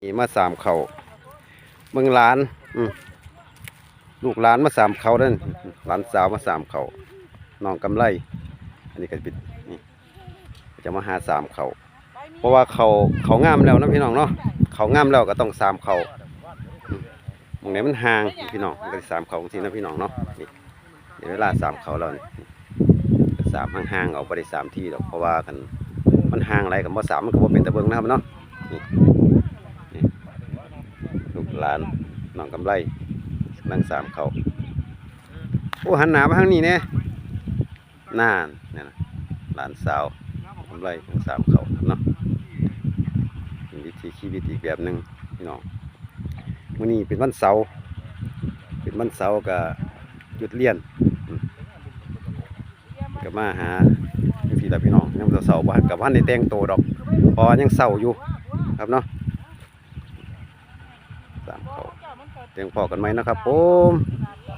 นี่มาสามเขาเมืองร้านลูกหลานมาสามเขาเด้นหลานสาวมาสามเขาน้องกำไรอันนี้ก็ปิดนี่จะมาหาสามเขาเพราะว่าเขางามแล้วนะพี่น้องเนาะเขางามแล้วก็ต้องสามเขามองไหนมันห่างพี่น้องก็สามเขาจริงนะพี่น้องเนาะนี่เดี๋ยวเวลาสามเขาแล้วนี่สามห่างๆเอาไปได้สามที่หรอกเพราะว่ากันมันห่างอะไรกับว่าสามมันก็ว่าเป็นตะเบิงนะครับเนาะนี่ลูกหลานน้องกำไรนั่งสามเขาโอ้หันหน้ามาทางนี้เนี่ยน่านเนี่ยนะหลานสาวกำไรทั้งสามเขาเนาะเป็นวิธีชีวิตอีกแบบหนึ่งพี่น้องมื้อนี้เป็นวันเสาร์ก็หยุดเรียนก็มาหาพี่ตาพี่น้องยังเสาร์บ้านกับวันในแต่งโตดอกพอยังเสาอยู่ครับเนาะสามเขาเตียงพอกันไหมนะครับผม